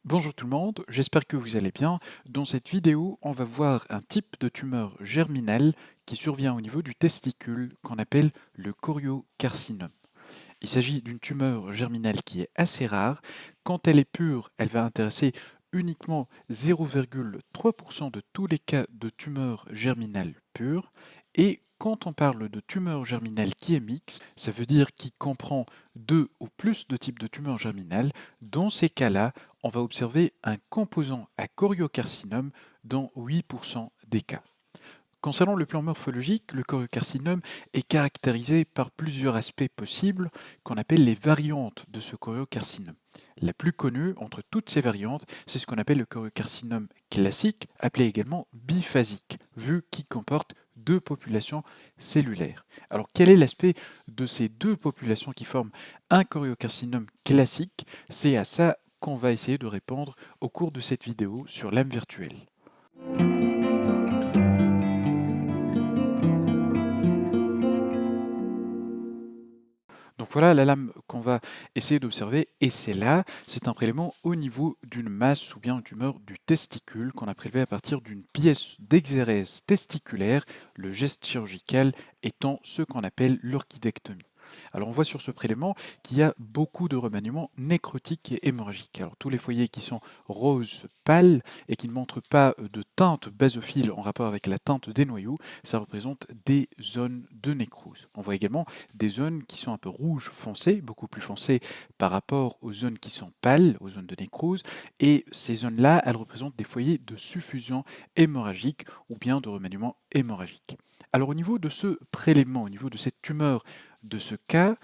Bonjour tout le monde, j'espère que vous allez bien. Dans cette vidéo, on va voir un type de tumeur germinale qui survient au niveau du testicule qu'on appelle le choriocarcinome. Il s'agit d'une tumeur germinale qui est assez rare. Quand elle est pure, elle va intéresser uniquement 0,3% de tous les cas de tumeur germinale pure. Et quand on parle de tumeur germinale qui est mixte, ça veut dire qui comprend deux ou plus de types de tumeurs germinales. Dans ces cas-là, on va observer un composant à choriocarcinome dans 8% des cas. Concernant le plan morphologique, le choriocarcinome est caractérisé par plusieurs aspects possibles qu'on appelle les variantes de ce choriocarcinome. La plus connue entre toutes ces variantes, c'est ce qu'on appelle le choriocarcinome classique, appelé également biphasique, vu qu'il comporte deux populations cellulaires. Alors quel est l'aspect de ces deux populations qui forment un choriocarcinome classique? C'est à ça qu'on va essayer de répondre au cours de cette vidéo sur l'âme virtuelle. Donc voilà la lame qu'on va essayer d'observer, et c'est là, c'est un prélèvement au niveau d'une masse ou bien une tumeur du testicule qu'on a prélevé à partir d'une pièce d'exérèse testiculaire, le geste chirurgical étant ce qu'on appelle l'orchidectomie. Alors on voit sur ce prélèvement qu'il y a beaucoup de remaniements nécrotiques et hémorragiques. Alors tous les foyers qui sont roses pâles et qui ne montrent pas de teinte basophile en rapport avec la teinte des noyaux, ça représente des zones de nécrose. On voit également des zones qui sont un peu rouges foncées, beaucoup plus foncées par rapport aux zones qui sont pâles, aux zones de nécrose, et ces zones-là, elles représentent des foyers de suffusion hémorragique ou bien de remaniement hémorragique. Alors au niveau de ce prélèvement, au niveau de cette tumeur de ce cas,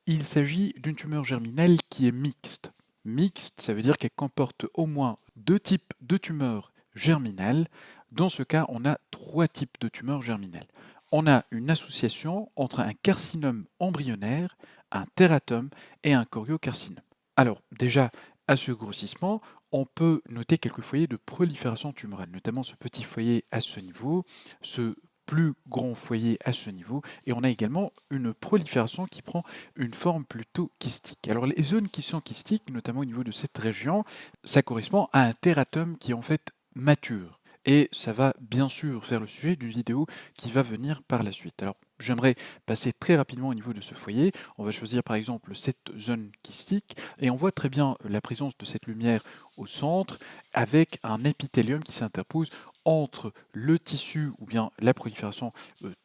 il s'agit d'une tumeur germinale qui est mixte. Mixte, ça veut dire qu'elle comporte au moins deux types de tumeurs germinales. Dans ce cas, on a trois types de tumeurs germinales. On a une association entre un carcinome embryonnaire, un tératome et un choriocarcinome. Alors déjà, à ce grossissement, on peut noter quelques foyers de prolifération tumorale, notamment ce petit foyer à ce niveau, ce plus grand foyer à ce niveau, et on a également une prolifération qui prend une forme plutôt kystique. Alors les zones qui sont kystiques, notamment au niveau de cette région, ça correspond à un tératome qui est en fait mature. Et ça va bien sûr faire le sujet d'une vidéo qui va venir par la suite. Alors j'aimerais passer très rapidement au niveau de ce foyer. On va choisir par exemple cette zone kystique et on voit très bien la présence de cette lumière au centre avec un épithélium qui s'interpose entre le tissu ou bien la prolifération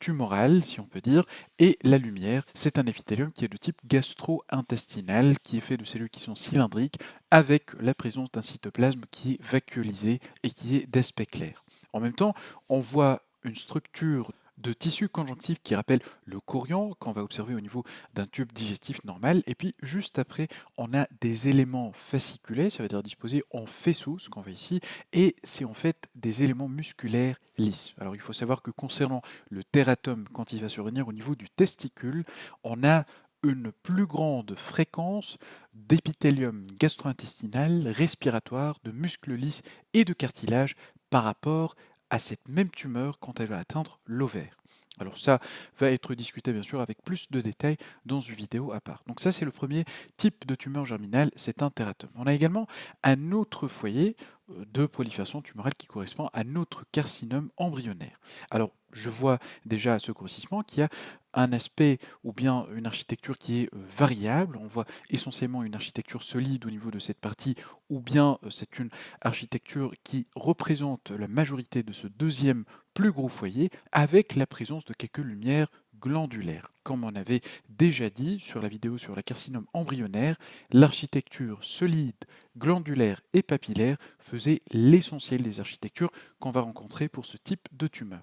tumorale, si on peut dire, et la lumière. C'est un épithélium qui est de type gastro-intestinal, qui est fait de cellules qui sont cylindriques, avec la présence d'un cytoplasme qui est vacuolisé et qui est d'aspect clair. En même temps, on voit une structure de tissu conjonctif qui rappelle le chorion qu'on va observer au niveau d'un tube digestif normal. Et puis juste après, on a des éléments fasciculés, ça veut dire disposés en faisceau, ce qu'on voit ici, et c'est en fait des éléments musculaires lisses. Alors il faut savoir que concernant le tératome, quand il va survenir au niveau du testicule, on a une plus grande fréquence d'épithélium gastro-intestinal, respiratoire, de muscles lisses et de cartilage par rapport à cette même tumeur quand elle va atteindre l'ovaire. Alors ça va être discuté bien sûr avec plus de détails dans une vidéo à part. Donc ça c'est le premier type de tumeur germinale, c'est un tératome. On a également un autre foyer de prolifération tumorale qui correspond à notre carcinome embryonnaire. Alors je vois déjà à ce grossissement qu'il y a un aspect ou bien une architecture qui est variable. On voit essentiellement une architecture solide au niveau de cette partie, ou bien c'est une architecture qui représente la majorité de ce deuxième plus gros foyer, avec la présence de quelques lumières glandulaires. Comme on avait déjà dit sur la vidéo sur la carcinome embryonnaire, l'architecture solide, glandulaire et papillaire faisait l'essentiel des architectures qu'on va rencontrer pour ce type de tumeur.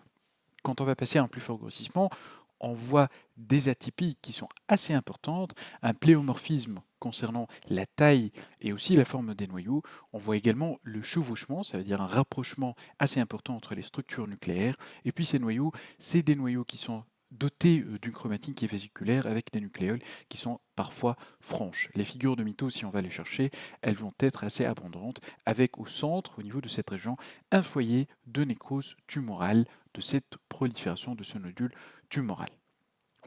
Quand on va passer à un plus fort grossissement, on voit des atypies qui sont assez importantes, un pléomorphisme concernant la taille et aussi la forme des noyaux. On voit également le chevauchement, ça veut dire un rapprochement assez important entre les structures nucléaires. Et puis ces noyaux, c'est des noyaux qui sont dotés d'une chromatine qui est vésiculaire avec des nucléoles qui sont parfois franches. Les figures de mitose, si on va les chercher, elles vont être assez abondantes, avec au centre, au niveau de cette région, un foyer de nécrose tumorale de cette prolifération de ce nodule tumoral.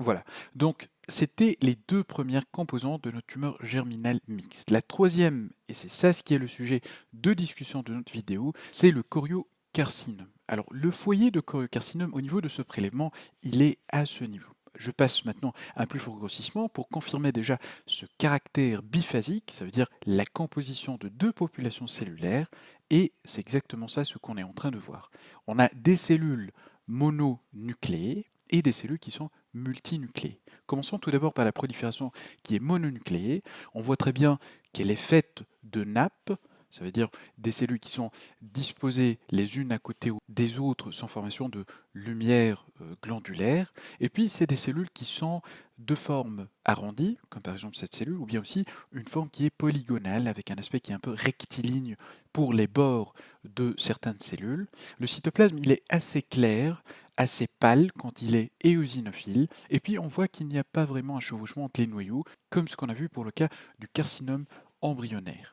Voilà, donc c'était les deux premières composantes de notre tumeur germinale mixte. La troisième, et c'est ça ce qui est le sujet de discussion de notre vidéo, c'est le choriocarcinome. Alors le foyer de choriocarcinome au niveau de ce prélèvement, il est à ce niveau. Je passe maintenant à un plus fort grossissement pour confirmer déjà ce caractère biphasique, ça veut dire la composition de deux populations cellulaires, et c'est exactement ça ce qu'on est en train de voir. On a des cellules mononucléées et des cellules qui sont multinucléées. Commençons tout d'abord par la prolifération qui est mononucléée. On voit très bien qu'elle est faite de nappes, ça veut dire des cellules qui sont disposées les unes à côté des autres sans formation de lumière glandulaire. Et puis, c'est des cellules qui sont de forme arrondie, comme par exemple cette cellule, ou bien aussi une forme qui est polygonale, avec un aspect qui est un peu rectiligne pour les bords de certaines cellules. Le cytoplasme, il est assez clair, assez pâle quand il est éosinophile, et puis on voit qu'il n'y a pas vraiment un chevauchement entre les noyaux, comme ce qu'on a vu pour le cas du carcinome embryonnaire.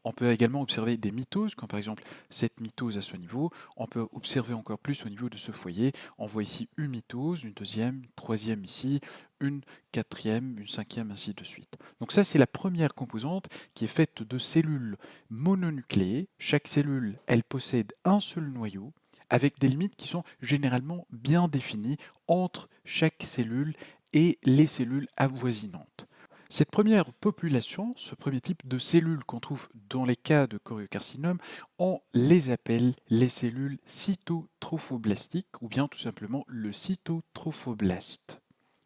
On peut également observer des mitoses, comme par exemple cette mitose à ce niveau. On peut observer encore plus au niveau de ce foyer. On voit ici une mitose, une deuxième, une troisième ici, une quatrième, une cinquième, ainsi de suite. Donc ça, c'est la première composante qui est faite de cellules mononucléées. Chaque cellule, elle possède un seul noyau avec des limites qui sont généralement bien définies entre chaque cellule et les cellules avoisinantes. Cette première population, ce premier type de cellules qu'on trouve dans les cas de choriocarcinome, on les appelle les cellules cytotrophoblastiques ou bien tout simplement le cytotrophoblaste.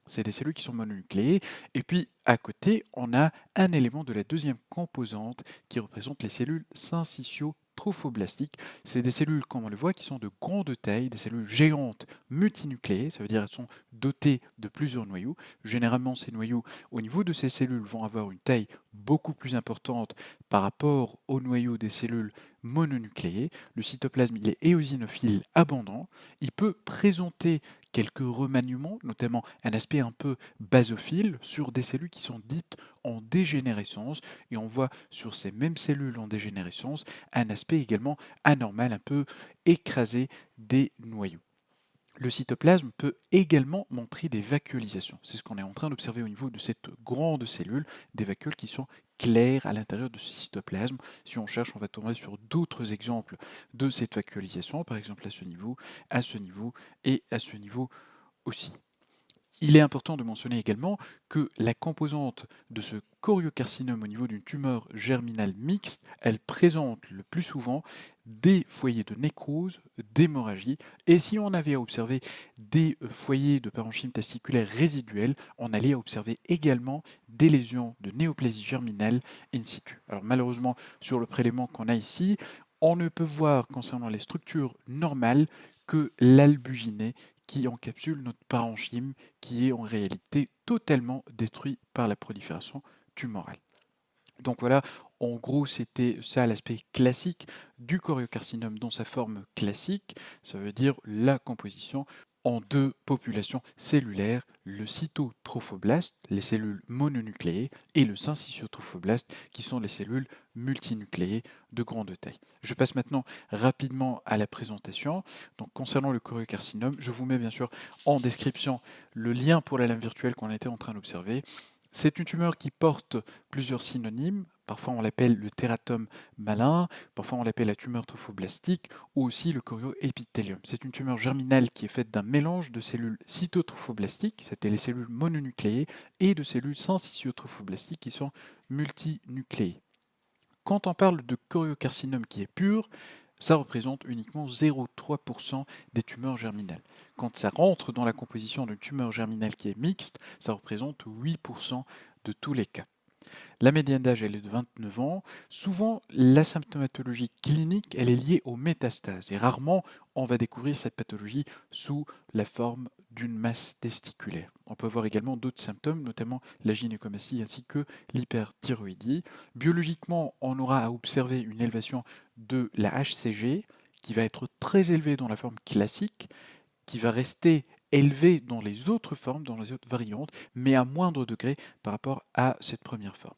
C'est des cellules qui sont mononucléées. Et puis à côté, on a un élément de la deuxième composante qui représente les cellules syncytiotrophoblastiques. C'est des cellules, comme on le voit, qui sont de grande taille, des cellules géantes multinucléées, ça veut dire qu'elles sont dotées de plusieurs noyaux. Généralement, ces noyaux, au niveau de ces cellules, vont avoir une taille beaucoup plus importante par rapport au noyau des cellules mononucléées. Le cytoplasme, il est éosinophile abondant. Il peut présenter quelques remaniements, notamment un aspect un peu basophile sur des cellules qui sont dites en dégénérescence, et on voit sur ces mêmes cellules en dégénérescence un aspect également anormal, un peu écrasé des noyaux. Le cytoplasme peut également montrer des vacuolisations. C'est ce qu'on est en train d'observer au niveau de cette grande cellule, des vacuoles qui sont claires à l'intérieur de ce cytoplasme. Si on cherche, on va tomber sur d'autres exemples de cette vacuolisation, par exemple à ce niveau et à ce niveau aussi. Il est important de mentionner également que la composante de ce choriocarcinome au niveau d'une tumeur germinale mixte, elle présente le plus souvent des foyers de nécrose, d'hémorragie, et si on avait à observer des foyers de parenchyme testiculaire résiduel, on allait observer également des lésions de néoplasie germinale in situ. Alors malheureusement, sur le prélèvement qu'on a ici, on ne peut voir concernant les structures normales que l'albuginé qui encapsule notre parenchyme, qui est en réalité totalement détruit par la prolifération tumorale. Donc voilà, en gros, c'était ça l'aspect classique du choriocarcinome dans sa forme classique, ça veut dire la composition en deux populations cellulaires, le cytotrophoblaste, les cellules mononucléées, et le syncytiotrophoblaste, qui sont les cellules multinucléées de grande taille. Je passe maintenant rapidement à la présentation. Donc, concernant le choriocarcinome, je vous mets bien sûr en description le lien pour la lame virtuelle qu'on était en train d'observer. C'est une tumeur qui porte plusieurs synonymes. Parfois on l'appelle le tératome malin, parfois on l'appelle la tumeur trophoblastique ou aussi le chorioépithélium. C'est une tumeur germinale qui est faite d'un mélange de cellules cytotrophoblastiques, c'était les cellules mononucléées, et de cellules syncytiotrophoblastiques qui sont multinucléées. Quand on parle de choriocarcinome qui est pur, ça représente uniquement 0,3% des tumeurs germinales. Quand ça rentre dans la composition d'une tumeur germinale qui est mixte, ça représente 8% de tous les cas. La médiane d'âge, elle est de 29 ans. Souvent, la symptomatologie clinique, elle est liée aux métastases. Et rarement, on va découvrir cette pathologie sous la forme d'une masse testiculaire. On peut voir également d'autres symptômes, notamment la gynécomastie ainsi que l'hyperthyroïdie. Biologiquement, on aura à observer une élévation de la HCG qui va être très élevée dans la forme classique, qui va rester élevée dans les autres formes, dans les autres variantes, mais à moindre degré par rapport à cette première forme.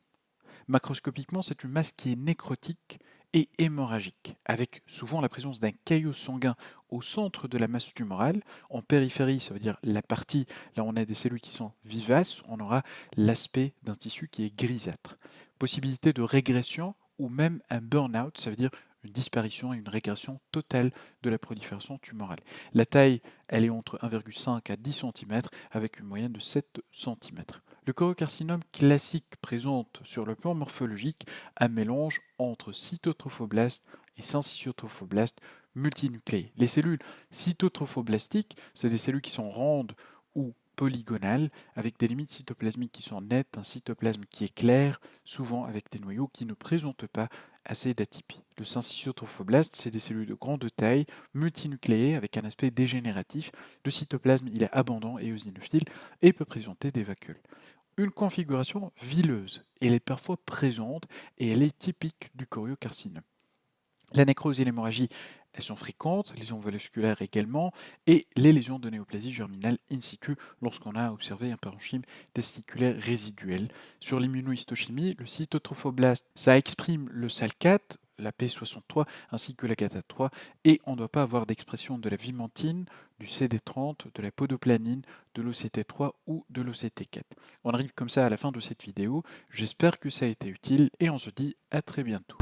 Macroscopiquement, c'est une masse qui est nécrotique et hémorragique, avec souvent la présence d'un caillot sanguin au centre de la masse tumorale. En périphérie, ça veut dire la partie là où on a des cellules qui sont vivaces, on aura l'aspect d'un tissu qui est grisâtre. Possibilité de régression ou même un burn-out, ça veut dire une disparition et une régression totale de la prolifération tumorale. La taille, elle est entre 1,5 à 10 cm avec une moyenne de 7 cm. Le choriocarcinome classique présente sur le plan morphologique un mélange entre cytotrophoblastes et syncytiotrophoblastes multinucléés. Les cellules cytotrophoblastiques, c'est des cellules qui sont rondes ou polygonales, avec des limites cytoplasmiques qui sont nettes, un cytoplasme qui est clair, souvent avec des noyaux qui ne présentent pas assez d'atypie. Le syncytiotrophoblaste, c'est des cellules de grande taille, multinucléées, avec un aspect dégénératif. Le cytoplasme, il est abondant et eosinophile et peut présenter des vacuoles. Une configuration vileuse, elle est parfois présente et elle est typique du choriocarcinome. La nécrose et l'hémorragie, elles sont fréquentes, les lésions vasculaires également, et les lésions de néoplasie germinale in situ lorsqu'on a observé un parenchyme testiculaire résiduel. Sur l'immunohistochimie, le cytotrophoblaste, ça exprime le SALC4, la P63 ainsi que la GATA3, et on ne doit pas avoir d'expression de la vimentine, du CD30, de la podoplanine, de l'OCT3 ou de l'OCT4. On arrive comme ça à la fin de cette vidéo, j'espère que ça a été utile et on se dit à très bientôt.